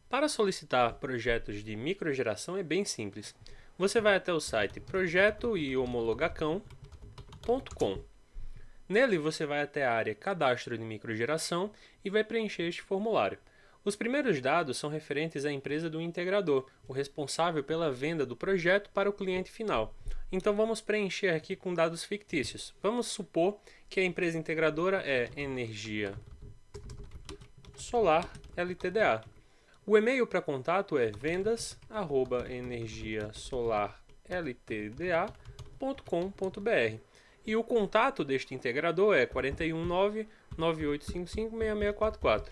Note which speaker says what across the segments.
Speaker 1: Para solicitar projetos de microgeração é bem simples. Você vai até o site projetoehomologacão.com. Nele você vai até a área Cadastro de Microgeração e vai preencher este formulário. Os primeiros dados são referentes à empresa do integrador, o responsável pela venda do projeto para o cliente final. Então vamos preencher aqui com dados fictícios. Vamos supor que a empresa integradora é Energia Solar Ltda. O e-mail para contato é vendas@energiasolarltda.com.br e o contato deste integrador é 419-9855-6644.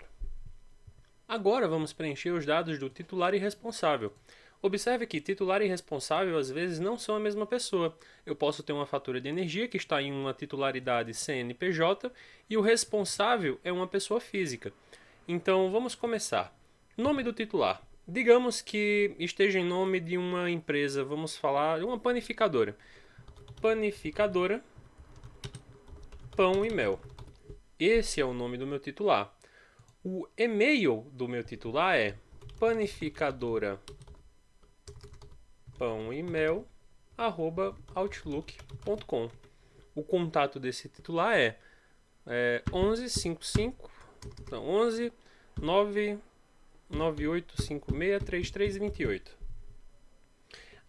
Speaker 1: Agora vamos preencher os dados do titular e responsável. Observe que titular e responsável às vezes não são a mesma pessoa. Eu posso ter uma fatura de energia que está em uma titularidade CNPJ e o responsável é uma pessoa física. Então vamos começar. Nome do titular. Digamos que esteja em nome de uma empresa, vamos falar de uma panificadora. Panificadora Pão e Mel. Esse é o nome do meu titular. O e-mail do meu titular é panificadora pão e mel @outlook.com. O contato desse titular é 11 998563328.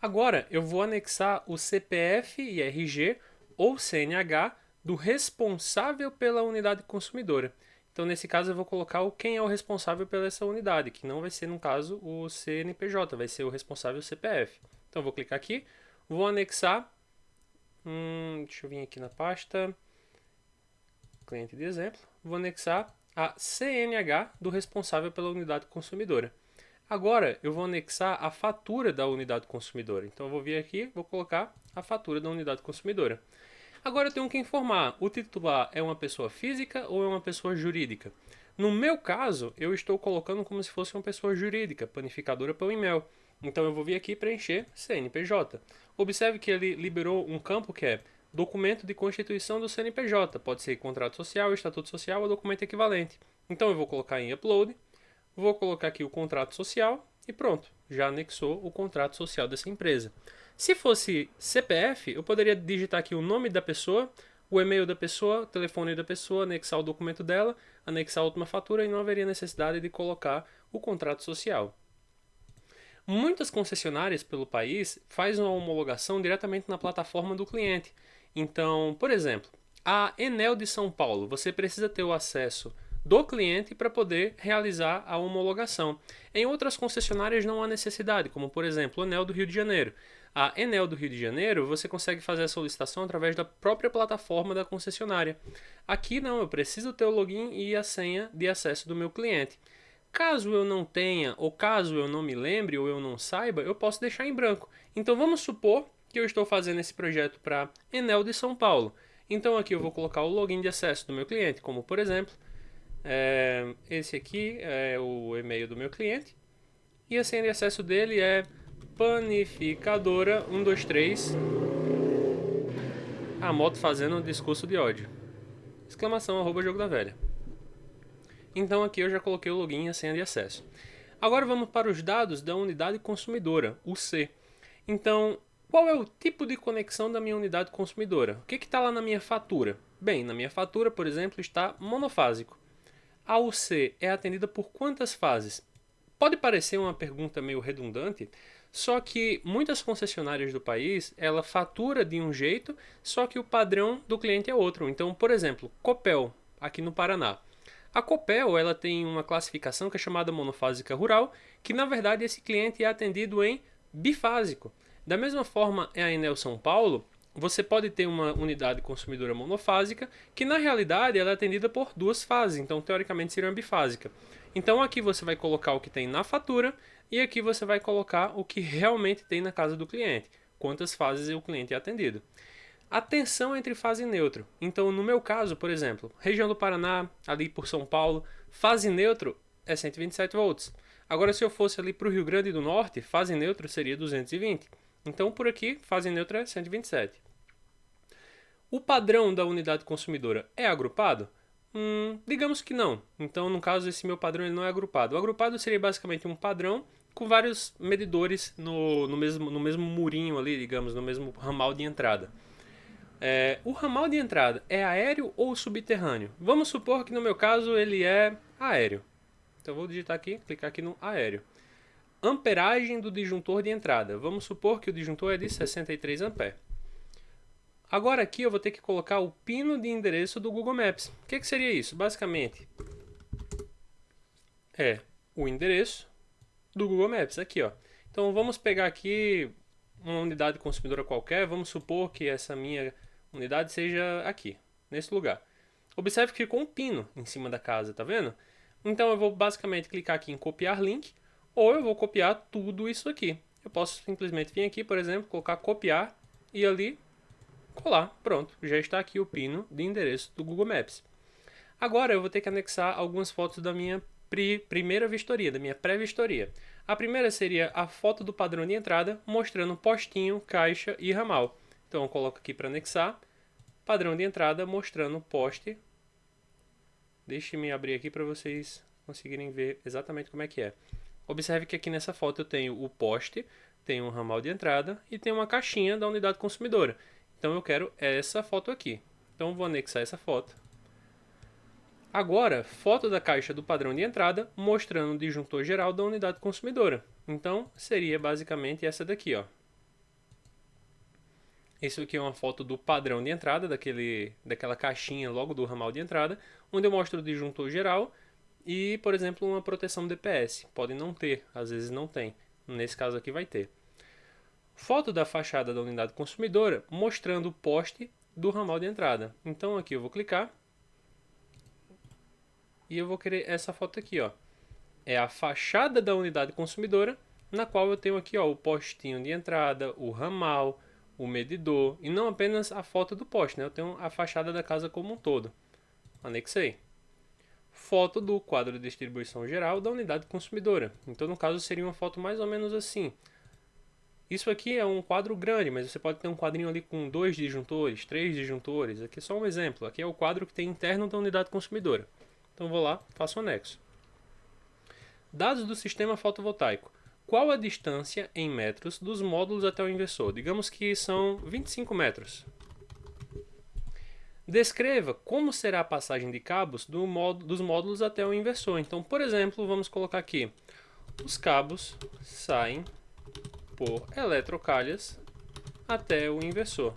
Speaker 1: Agora eu vou anexar o CPF e RG ou CNH do responsável pela unidade consumidora. Então, nesse caso, eu vou colocar quem é o responsável pela essa unidade, que não vai ser, no caso, o CNPJ, vai ser o responsável CPF. Então, eu vou clicar aqui, vou anexar, deixa eu vir aqui na pasta, cliente de exemplo, vou anexar a CNH do responsável pela unidade consumidora. Agora, eu vou anexar a fatura da unidade consumidora. Então, eu vou vir aqui, vou colocar a fatura da unidade consumidora. Agora eu tenho que informar, o titular é uma pessoa física ou é uma pessoa jurídica? No meu caso, eu estou colocando como se fosse uma pessoa jurídica, panificadora Pão e Mel. Então eu vou vir aqui preencher CNPJ. Observe que ele liberou um campo que é documento de constituição do CNPJ. Pode ser contrato social, estatuto social ou documento equivalente. Então eu vou colocar em upload, vou colocar aqui o contrato social e pronto, já anexou o contrato social dessa empresa. Se fosse CPF, eu poderia digitar aqui o nome da pessoa, o e-mail da pessoa, o telefone da pessoa, anexar o documento dela, anexar a última fatura e não haveria necessidade de colocar o contrato social. Muitas concessionárias pelo país fazem uma homologação diretamente na plataforma do cliente. Então, por exemplo, a Enel de São Paulo, você precisa ter o acesso do cliente para poder realizar a homologação. Em outras concessionárias não há necessidade, como por exemplo a Enel do Rio de Janeiro. A Enel do Rio de Janeiro, você consegue fazer a solicitação através da própria plataforma da concessionária. Aqui não, eu preciso ter o login e a senha de acesso do meu cliente. Caso eu não tenha, ou caso eu não me lembre, ou eu não saiba, eu posso deixar em branco. Então vamos supor que eu estou fazendo esse projeto para Enel de São Paulo. Então aqui eu vou colocar o login de acesso do meu cliente, como por exemplo, esse aqui é o e-mail do meu cliente. E a senha de acesso dele é panificadora 123. A moto fazendo um discurso de ódio. Exclamação @jogo da velha. Então aqui eu já coloquei o login e a senha de acesso. Agora vamos para os dados da unidade consumidora, o C. Então, qual é o tipo de conexão da minha unidade consumidora? O que está lá na minha fatura? Bem, na minha fatura, por exemplo, está monofásico. A UC é atendida por quantas fases? Pode parecer uma pergunta meio redundante, só que muitas concessionárias do país, ela fatura de um jeito, só que o padrão do cliente é outro. Então, por exemplo, Copel, aqui no Paraná. A Copel, ela tem uma classificação que é chamada monofásica rural, que na verdade esse cliente é atendido em bifásico. Da mesma forma, a Enel São Paulo, você pode ter uma unidade consumidora monofásica, que na realidade ela é atendida por duas fases, então teoricamente seria uma bifásica. Então aqui você vai colocar o que tem na fatura e aqui você vai colocar o que realmente tem na casa do cliente, quantas fases o cliente é atendido. A tensão entre fase e neutro. Então, no meu caso, por exemplo, região do Paraná, ali por São Paulo, fase neutro é 127 volts. Agora, se eu fosse ali para o Rio Grande do Norte, fase neutro seria 220. Então, por aqui, fase neutra é 127. O padrão da unidade consumidora é agrupado? Digamos que não. Então, no caso, esse meu padrão ele não é agrupado. O agrupado seria basicamente um padrão com vários medidores no mesmo murinho ali, digamos, no mesmo ramal de entrada. O ramal de entrada é aéreo ou subterrâneo? Vamos supor que no meu caso ele é aéreo. Então, eu vou digitar aqui, clicar aqui no aéreo. Amperagem do disjuntor de entrada. Vamos supor que o disjuntor é de 63 A. Agora aqui eu vou ter que colocar o pino de endereço do Google Maps. O que seria isso? Basicamente, é o endereço do Google Maps, aqui ó. Então vamos pegar aqui uma unidade consumidora qualquer, vamos supor que essa minha unidade seja aqui, nesse lugar. Observe que ficou um pino em cima da casa, tá vendo? Então eu vou basicamente clicar aqui em copiar link, ou eu vou copiar tudo isso aqui. Eu posso simplesmente vir aqui, por exemplo, colocar copiar e ali colar. Pronto, já está aqui o pino de endereço do Google Maps. Agora eu vou ter que anexar algumas fotos da minha primeira vistoria, da minha pré-vistoria. A primeira seria a foto do padrão de entrada, mostrando postinho, caixa e ramal. Então eu coloco aqui para anexar, padrão de entrada mostrando poste. Deixe-me abrir aqui para vocês conseguirem ver exatamente como é que é. Observe que aqui nessa foto eu tenho o poste, tenho um ramal de entrada e tenho uma caixinha da unidade consumidora. Então eu quero essa foto aqui. Então eu vou anexar essa foto. Agora, foto da caixa do padrão de entrada mostrando o disjuntor geral da unidade consumidora. Então seria basicamente essa daqui, ó. Isso aqui é uma foto do padrão de entrada, daquela caixinha logo do ramal de entrada, onde eu mostro o disjuntor geral e, por exemplo, uma proteção DPS. Pode não ter, às vezes não tem. Nesse caso aqui vai ter. Foto da fachada da unidade consumidora mostrando o poste do ramal de entrada. Então aqui eu vou clicar e eu vou querer essa foto aqui, ó. É a fachada da unidade consumidora, na qual eu tenho aqui, ó, o postinho de entrada, o ramal, o medidor e não apenas a foto do poste, né? Eu tenho a fachada da casa como um todo. Anexei. Foto do quadro de distribuição geral da unidade consumidora. Então, no caso, seria uma foto mais ou menos assim. Isso aqui é um quadro grande, mas você pode ter um quadrinho ali com 2 disjuntores, 3 disjuntores. Aqui é só um exemplo. Aqui é o quadro que tem interno da unidade consumidora. Então, vou lá, faço o anexo. Dados do sistema fotovoltaico. Qual a distância em metros dos módulos até o inversor? Digamos que são 25 metros. Descreva como será a passagem de cabos dos módulos até o inversor. Então, por exemplo, vamos colocar aqui. Os cabos saem por eletrocalhas até o inversor.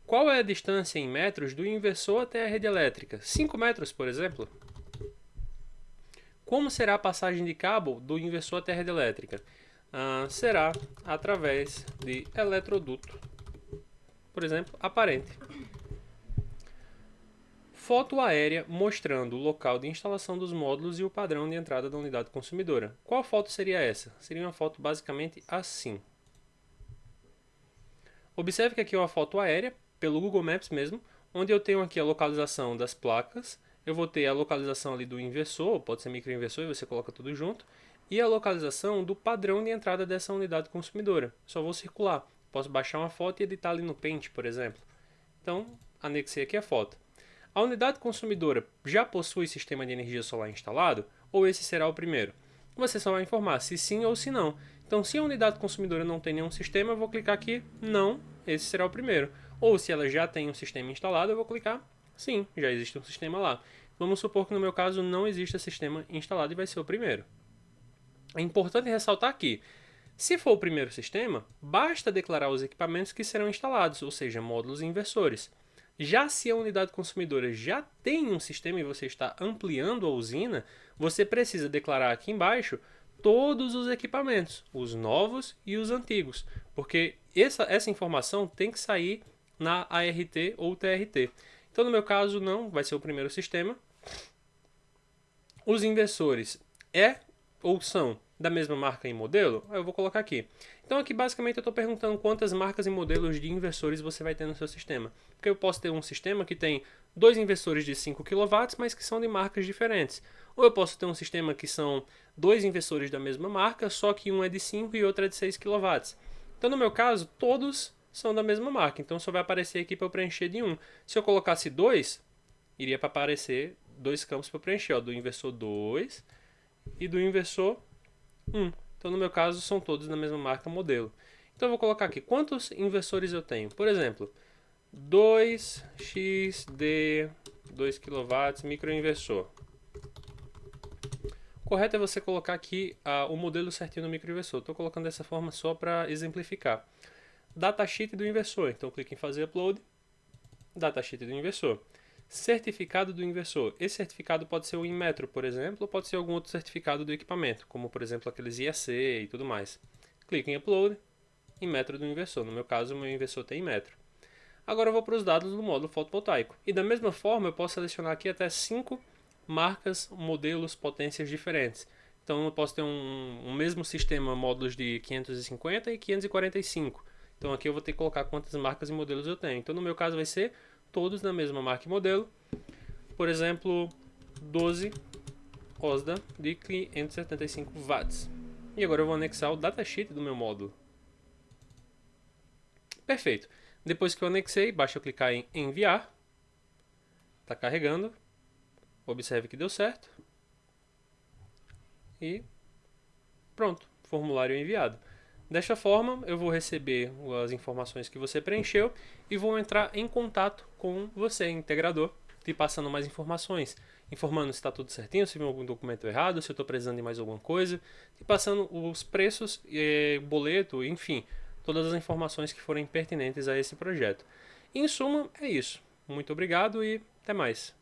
Speaker 1: Qual é a distância em metros do inversor até a rede elétrica? 5 metros, por exemplo. Como será a passagem de cabo do inversor até a rede elétrica? Será através de eletroduto, por exemplo, aparente. Foto aérea mostrando o local de instalação dos módulos e o padrão de entrada da unidade consumidora. Qual foto seria essa? Seria uma foto basicamente assim. Observe que aqui é uma foto aérea, pelo Google Maps mesmo, onde eu tenho aqui a localização das placas, eu vou ter a localização ali do inversor, pode ser microinversor e você coloca tudo junto, e a localização do padrão de entrada dessa unidade consumidora. Só vou circular. Posso baixar uma foto e editar ali no Paint, por exemplo. Então, anexei aqui a foto. A unidade consumidora já possui sistema de energia solar instalado? Ou esse será o primeiro? Você só vai informar se sim ou se não. Então, se a unidade consumidora não tem nenhum sistema, eu vou clicar aqui, não, esse será o primeiro. Ou se ela já tem um sistema instalado, eu vou clicar, sim, já existe um sistema lá. Vamos supor que no meu caso não exista sistema instalado e vai ser o primeiro. É importante ressaltar aqui, se for o primeiro sistema, basta declarar os equipamentos que serão instalados, ou seja, módulos e inversores. Já se a unidade consumidora já tem um sistema e você está ampliando a usina, você precisa declarar aqui embaixo todos os equipamentos, os novos e os antigos, porque essa informação tem que sair na ART ou TRT. Então, no meu caso, não vai ser o primeiro sistema. Os inversores ou são da mesma marca e modelo? Eu vou colocar aqui. Então aqui basicamente eu estou perguntando quantas marcas e modelos de inversores você vai ter no seu sistema. Porque eu posso ter um sistema que tem 2 inversores de 5 kW, mas que são de marcas diferentes. Ou eu posso ter um sistema que são 2 inversores da mesma marca, só que um é de 5 e outro é de 6 kW. Então no meu caso, todos são da mesma marca. Então só vai aparecer aqui para eu preencher de um. Se eu colocasse 2, iria para aparecer dois campos para preencher, ó, do inversor 2 e do inversor 1. Então, no meu caso, são todos na mesma marca modelo. Então, eu vou colocar aqui quantos inversores eu tenho. Por exemplo, 2xd 2 kW microinversor. O correto é você colocar aqui o modelo certinho do microinversor. Estou colocando dessa forma só para exemplificar. Datasheet do inversor. Então, clique em fazer upload. Datasheet do inversor. Certificado do inversor. Esse certificado pode ser o Inmetro, por exemplo, ou pode ser algum outro certificado do equipamento, como por exemplo aqueles IAC e tudo mais. Clique em Upload, Inmetro do inversor. No meu caso, o meu inversor tem Inmetro. Agora eu vou para os dados do módulo fotovoltaico. E da mesma forma, eu posso selecionar aqui até 5 marcas, modelos, potências diferentes. Então eu posso ter um mesmo sistema, módulos de 550 e 545. Então aqui eu vou ter que colocar quantas marcas e modelos eu tenho. Então no meu caso vai ser todos na mesma marca e modelo. Por exemplo, 12 OSDA de 575 watts. E agora eu vou anexar o datasheet do meu módulo. Perfeito. Depois que eu anexei, basta eu clicar em enviar. Está carregando. Observe que deu certo. E pronto, formulário enviado. Desta forma, eu vou receber as informações que você preencheu e vou entrar em contato com você, integrador, te passando mais informações, informando se está tudo certinho, se tem algum documento errado, se eu estou precisando de mais alguma coisa, te passando os preços, boleto, enfim, todas as informações que forem pertinentes a esse projeto. Em suma, é isso. Muito obrigado e até mais.